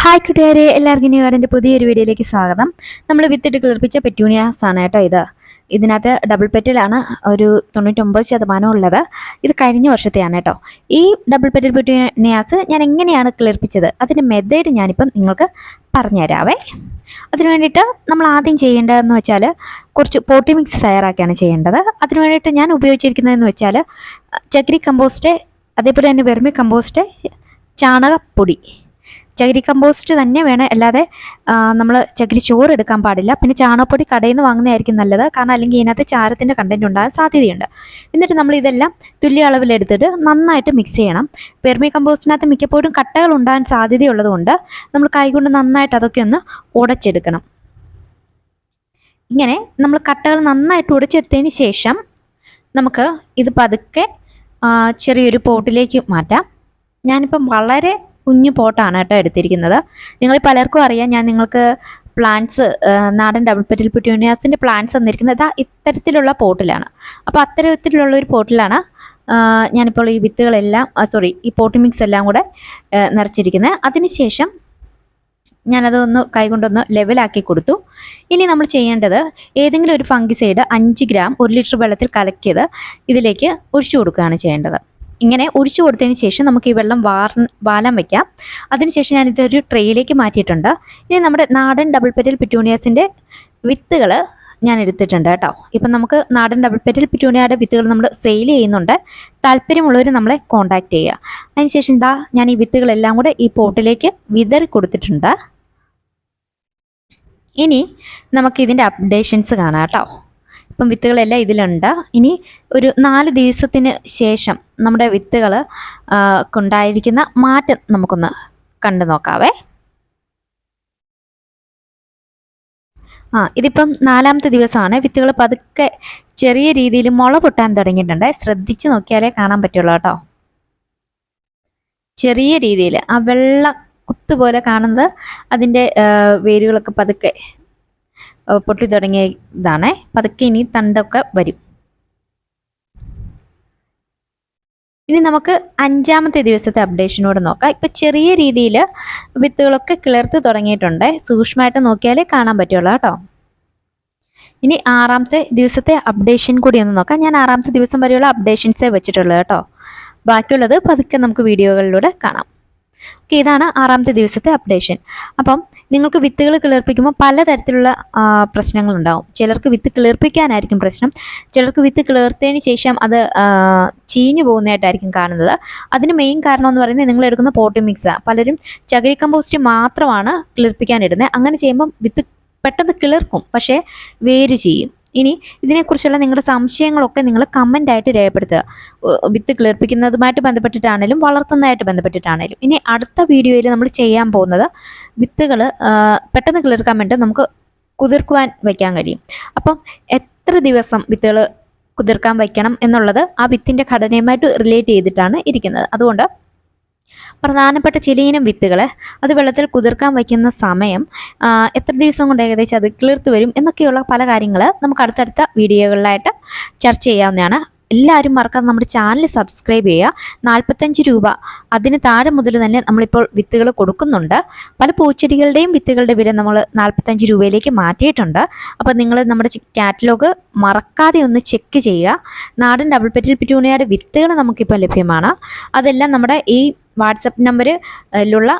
Hi കൂട്ടുകാരെ, എല്ലാവർക്കും new ഗാർഡൻ്റെ പുതിയൊരു വീഡിയോയിലേക്ക് സ്വാഗതം. നമ്മൾ വിത്തിട്ട് കിളിർപ്പിച്ച പെറ്റൂണിയാസ് ആണ് കേട്ടോ ഇത്. ഇതിനകത്ത് ഡബിൾ പെറ്റലാണ് ഒരു 99% ഉള്ളത്. ഇത് കഴിഞ്ഞ വർഷത്തെയാണ് കേട്ടോ. ഈ ഡബിൾ പെറ്റൽ പെറ്റൂണിയാസ് ഞാൻ എങ്ങനെയാണ് കിളിർപ്പിച്ചത്, അതിൻ്റെ മെത്തേഡ് ഞാനിപ്പം നിങ്ങൾക്ക് പറഞ്ഞുതരാവേ. അതിന് വേണ്ടിയിട്ട് നമ്മൾ ആദ്യം ചെയ്യേണ്ടതെന്ന് വെച്ചാൽ കുറച്ച് പോട്ടി മിക്സ് തയ്യാറാക്കിയാണ് ചെയ്യേണ്ടത്. അതിന് വേണ്ടിയിട്ട് ഞാൻ ഉപയോഗിച്ചിരിക്കുന്നതെന്ന് വെച്ചാൽ ചകിരി കമ്പോസ്റ്റ്, അതേപോലെ തന്നെ വെർമി കമ്പോസ്റ്റ്, ചാണകപ്പൊടി. ചകിരി കമ്പോസ്റ്റ് തന്നെ വേണം, അല്ലാതെ നമ്മൾ ചകിരി ചോറ് എടുക്കാൻ പാടില്ല. പിന്നെ ചാണകപ്പൊടി കടയിൽ നിന്ന് വാങ്ങുന്നതായിരിക്കും നല്ലത്, കാരണം അല്ലെങ്കിൽ ഇതിനകത്ത് ചാരത്തിൻ്റെ കണ്ടൻറ്റ് ഉണ്ടാകാൻ സാധ്യതയുണ്ട്. എന്നിട്ട് നമ്മൾ ഇതെല്ലാം തുല്യ അളവിലെടുത്തിട്ട് നന്നായിട്ട് മിക്സ് ചെയ്യണം. വെർമി കമ്പോസ്റ്റിനകത്ത് മിക്കപ്പോഴും കട്ടകൾ ഉണ്ടാകാൻ സാധ്യതയുള്ളതുകൊണ്ട് നമ്മൾ കൈകൊണ്ട് നന്നായിട്ട് അതൊക്കെ ഒന്ന് ഉടച്ചെടുക്കണം. ഇങ്ങനെ നമ്മൾ കട്ടകൾ നന്നായിട്ട് ഉടച്ചെടുത്തതിന് ശേഷം നമുക്ക് ഇത് പതുക്കെ ചെറിയൊരു പോട്ടിലേക്ക് മാറ്റാം. ഞാനിപ്പം വളരെ കുഞ്ഞു പോട്ടാണ് കേട്ടോ എടുത്തിരിക്കുന്നത്. നിങ്ങൾ പലർക്കും അറിയാം, ഞാൻ നിങ്ങൾക്ക് പ്ലാന്റ്സ്, നാടൻ ഡബിൾ പെറ്റൽ പെറ്റൂണിയാസിൻ്റെ പ്ലാന്റ്സ് തന്നിരിക്കുന്നത് ഇത്തരത്തിലുള്ള പോട്ടിലാണ്. അപ്പോൾ അത്തരത്തിലുള്ള ഒരു പോട്ടിലാണ് ഞാനിപ്പോൾ ഈ വിത്തുകളെല്ലാം ഈ പോട്ടി മിക്സ് എല്ലാം കൂടെ നിറച്ചിരിക്കുന്നത്. അതിനുശേഷം ഞാനതൊന്ന് കൈകൊണ്ടൊന്ന് ലെവലാക്കി കൊടുത്തു. ഇനി നമ്മൾ ചെയ്യേണ്ടത് ഏതെങ്കിലും ഒരു ഫംഗിസൈഡ് 5 ഗ്രാം 1 ലിറ്റർ വെള്ളത്തിൽ കലക്കിയത് ഇതിലേക്ക് ഒഴിച്ചു കൊടുക്കുകയാണ് ചെയ്യേണ്ടത്. ഇങ്ങനെ ഒഴിച്ചു കൊടുത്തതിന് ശേഷം നമുക്ക് ഈ വെള്ളം വാലാൻ വയ്ക്കാം. അതിനുശേഷം ഞാനിതൊരു ട്രേയിലേക്ക് മാറ്റിയിട്ടുണ്ട്. ഇനി നമ്മുടെ നാടൻ ഡബിൾ പെറ്റൽ പെറ്റൂണിയാസിൻ്റെ വിത്തുകൾ ഞാൻ എടുത്തിട്ടുണ്ട് കേട്ടോ. ഇപ്പം നമുക്ക് നാടൻ ഡബിൾ പെറ്റൽ പെറ്റൂണിയയുടെ വിത്തുകൾ നമ്മൾ സെയിൽ ചെയ്യുന്നുണ്ട്. താല്പര്യമുള്ളവർ നമ്മളെ കോൺടാക്റ്റ് ചെയ്യുക. അതിനുശേഷം ഞാൻ ഈ വിത്തുകളെല്ലാം കൂടെ ഈ പോട്ടിലേക്ക് വിതറി കൊടുത്തിട്ടുണ്ട്. ഇനി നമുക്കിതിൻ്റെ അപ്ഡേഷൻസ് കാണാം കേട്ടോ. ഇപ്പം വിത്തുകളെല്ലാം ഇതിലുണ്ട്. ഇനി ഒരു 4 ദിവസത്തിന് ശേഷം നമ്മുടെ വിത്തുകൾ കൊണ്ടായിരിക്കുന്ന മാറ്റം നമുക്കൊന്ന് കണ്ടു നോക്കാവേ. ഇതിപ്പം 4ാമത്തെ ദിവസമാണ്. വിത്തുകൾ പതുക്കെ ചെറിയ രീതിയിൽ മുള പൊട്ടാൻ തുടങ്ങിയിട്ടുണ്ട്. ശ്രദ്ധിച്ച് നോക്കിയാലേ കാണാൻ പറ്റുള്ളൂ കേട്ടോ. ചെറിയ രീതിയിൽ ആ വെള്ള കുത്തുപോലെ കാണുന്നത് അതിൻ്റെ വേരുകളൊക്കെ പതുക്കെ പൊട്ടി തുടങ്ങിയ ഇതാണ്. പതുക്കെ ഇനി തണ്ടൊക്കെ വരും. ഇനി നമുക്ക് 5ാമത്തെ ദിവസത്തെ അപ്ഡേഷനോട് നോക്കാം. ഇപ്പം ചെറിയ രീതിയിൽ വിത്തുകളൊക്കെ കിളിർത്ത് തുടങ്ങിയിട്ടുണ്ട്. സൂക്ഷ്മമായിട്ട് നോക്കിയാലേ കാണാൻ പറ്റുള്ളൂ കേട്ടോ. ഇനി 6ാമത്തെ ദിവസത്തെ അപ്ഡേഷൻ കൂടി ഒന്ന് നോക്കാം. ഞാൻ 6ാമത്തെ ദിവസം വരെയുള്ള അപ്ഡേഷൻസേ വെച്ചിട്ടുള്ളൂ കേട്ടോ. ബാക്കിയുള്ളത് പതുക്കെ നമുക്ക് വീഡിയോകളിലൂടെ കാണാം. ഓക്കെ, ഇതാണ് 6ാമത്തെ ദിവസത്തെ അപ്ഡേഷൻ. അപ്പം നിങ്ങൾക്ക് വിത്തുകൾ കിളിർപ്പിക്കുമ്പോൾ പലതരത്തിലുള്ള പ്രശ്നങ്ങളുണ്ടാവും. ചിലർക്ക് വിത്ത് കിളിർപ്പിക്കാനായിരിക്കും പ്രശ്നം, ചിലർക്ക് വിത്ത് കിളിർത്തതിന് ശേഷം അത് ചീഞ്ഞു പോകുന്നതായിട്ടായിരിക്കും കാണുന്നത്. അതിന് മെയിൻ കാരണം എന്ന് പറയുന്നത് നിങ്ങൾ എടുക്കുന്ന പോട്ടി മിക്സാണ്. പലരും ചകിരി കമ്പോസ്റ്റ് മാത്രമാണ് കിളിർപ്പിക്കാനിടുന്നത്. അങ്ങനെ ചെയ്യുമ്പം വിത്ത് പെട്ടെന്ന് കിളിർക്കും, പക്ഷേ വേര് ചെയ്യും. ഇനി ഇതിനെക്കുറിച്ചുള്ള നിങ്ങളുടെ സംശയങ്ങളൊക്കെ നിങ്ങൾ കമൻ്റായിട്ട് രേഖപ്പെടുത്തുക. വിത്ത് കിളിർപ്പിക്കുന്നതുമായിട്ട് ബന്ധപ്പെട്ടിട്ടാണേലും വളർത്തുന്നതായിട്ട് ബന്ധപ്പെട്ടിട്ടാണേലും. ഇനി അടുത്ത വീഡിയോയിൽ നമ്മൾ ചെയ്യാൻ പോകുന്നത് വിത്തുകൾ പെട്ടെന്ന് കിളിർക്കാൻ വേണ്ടി നമുക്ക് കുതിർക്കുവാൻ വയ്ക്കാൻ കഴിയും. അപ്പം എത്ര ദിവസം വിത്തുകൾ കുതിർക്കാൻ വയ്ക്കണം എന്നുള്ളത് ആ വിത്തിൻ്റെ ഘടനയുമായിട്ട് റിലേറ്റ് ചെയ്തിട്ടാണ് ഇരിക്കുന്നത്. അതുകൊണ്ട് പ്രധാനപ്പെട്ട ചിലയിനം വിത്തുകൾ അത് വെള്ളത്തിൽ കുതിർക്കാൻ വയ്ക്കുന്ന സമയം, എത്ര ദിവസം കൊണ്ട് ഏകദേശം അത് കിളിർത്ത് വരും എന്നൊക്കെയുള്ള പല കാര്യങ്ങൾ നമുക്ക് അടുത്തടുത്ത വീഡിയോകളിലായിട്ട് ചർച്ച ചെയ്യാവുന്നതാണ്. എല്ലാവരും മറക്കാതെ നമ്മുടെ ചാനൽ സബ്സ്ക്രൈബ് ചെയ്യുക. 45 രൂപ അതിന് താഴെ മുതൽ തന്നെ നമ്മളിപ്പോൾ വിത്തുകൾ കൊടുക്കുന്നുണ്ട്. പല പൂച്ചെടികളുടെയും വിത്തുകളുടെ വില നമ്മൾ 45 രൂപയിലേക്ക് മാറ്റിയിട്ടുണ്ട്. അപ്പോൾ നിങ്ങൾ നമ്മുടെ കാറ്റലോഗ് മറക്കാതെ ഒന്ന് ചെക്ക് ചെയ്യുക. നാടൻ ഡബിൾ പെറ്റൽ പെറ്റൂണിയയുടെ വിത്തുകൾ നമുക്കിപ്പോൾ ലഭ്യമാണ്. അതെല്ലാം നമ്മുടെ ഈ വാട്സപ്പ് നമ്പറിലുള്ള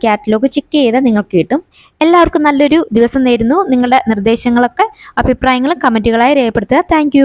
കാറ്റലോഗ് ചെക്ക് ചെയ്താൽ നിങ്ങൾക്ക് കിട്ടും. എല്ലാവർക്കും നല്ലൊരു ദിവസം നേരുന്നു. നിങ്ങളുടെ നിർദ്ദേശങ്ങളൊക്കെ അഭിപ്രായങ്ങളും കമൻറ്റുകളായി രേഖപ്പെടുത്തുക. താങ്ക്